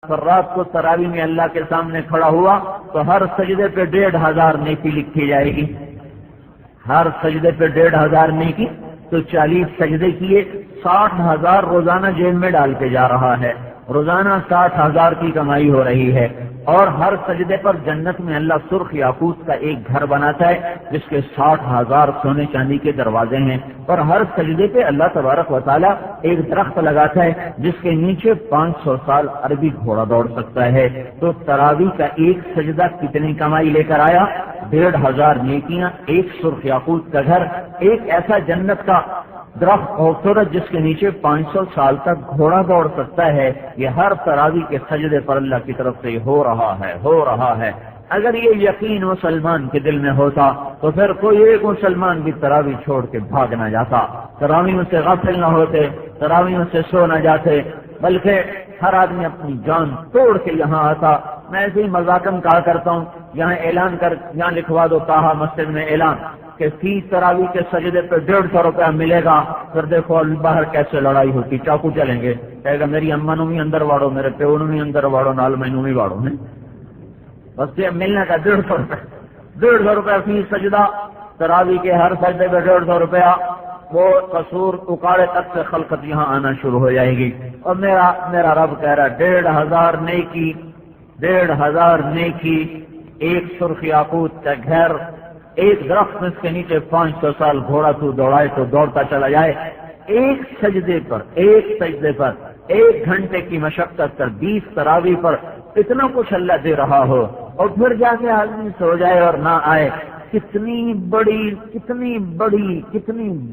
پر رات کو تراوی میں اللہ کے سامنے کھڑا ہوا تو ہر سجدے پہ 1500 نیکی لکھی جائے گی. ہر سجدے پہ 1500 نیکی تو 40 سجدے کیے 60,000 روزانہ جیب میں ڈال کے جا رہا ہے. روزانہ 60,000 کی کمائی ہو رہی ہے. اور ہر سجدے پر جنت میں اللہ سرخ یاقوت کا ایک گھر بناتا ہے جس کے 60,000 سونے چاندی کے دروازے ہیں. اور ہر سجدے پہ اللہ تبارک و تعالیٰ ایک درخت لگاتا ہے جس کے نیچے 500 سال عربی گھوڑا دوڑ سکتا ہے. تو تراویح کا ایک سجدہ کتنی کمائی لے کر آیا؟ 1500 نیکیاں، ایک سرخ یاقوت کا گھر، ایک ایسا جنت کا درخت خوبصورت جس کے نیچے 500 سال تک گھوڑا دوڑ سکتا ہے. یہ ہر تراویح کے سجدے پر اللہ کی طرف سے ہو رہا ہے. اگر یہ یقین مسلمان کے دل میں ہوتا تو پھر کوئی ایک مسلمان بھی تراویح چھوڑ کے بھاگ نہ جاتا، تراویحوں سے غافل نہ ہوتے، تراویحوں سے سو نہ جاتے، بلکہ ہر آدمی اپنی جان توڑ کے یہاں آتا. میں ایسے ہی مذاقن کہا کرتا ہوں، یہاں لکھوا دو تاہا مسجد میں اعلان کہ فی تراویح کے سجدے پہ 150 روپیہ ملے گا. پھر دیکھو باہر کیسے لڑائی ہوتی، چاقو چلیں گے، کہے گا میری اماں نو بھی اندر واڑو، میرے پیو نو بھی اندر واڑو، نال مینوں بھی واڑو. بس یہ ملنے کا 150 روپیہ فی سجدہ. تراویح کے ہر سجدے پہ 150 روپیہ. وہ قصور اکاڑے تک سے خلقت یہاں آنا شروع ہو جائے گی. اور میرا رب کہہ رہا 1500 نیکی، 1500 نیکی، ایک سرخ یاقوت کا گھر، ایک درخت اس کے نیچے 500 سال گھوڑا تو دوڑائے تو دوڑتا چلا جائے. ایک سجدے پر 1 گھنٹے کی مشقت کر 20 تراویح پر اتنا کچھ اللہ دے رہا ہو، اور پھر جا کے آدمی سو جائے اور نہ آئے. کتنی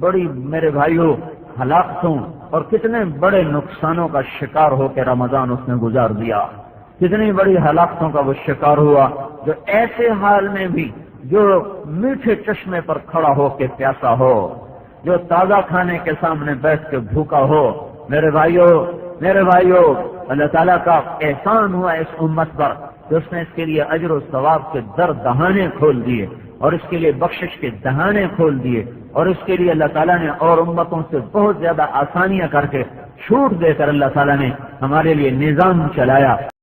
بڑی میرے بھائیوں ہلاکتوں اور کتنے بڑے نقصانوں کا شکار ہو کے رمضان اس نے گزار دیا. کتنی بڑی ہلاکتوں کا وہ شکار ہوا، جو ایسے حال میں بھی جو میٹھے چشمے پر کھڑا ہو کے پیاسا ہو، جو تازہ کھانے کے سامنے بیٹھ کے بھوکا ہو. میرے بھائیوں اللہ تعالیٰ کا احسان ہوا اس امت پر کہ اس نے اس کے لیے اجر و ثواب کے در دہانے کھول دیے، اور اس کے لیے بخشش کے دہانے کھول دیے، اور اس کے لیے اللہ تعالیٰ نے اور امتوں سے بہت زیادہ آسانیاں کر کے چھوٹ دے کر اللہ تعالیٰ نے ہمارے لیے نظام چلایا.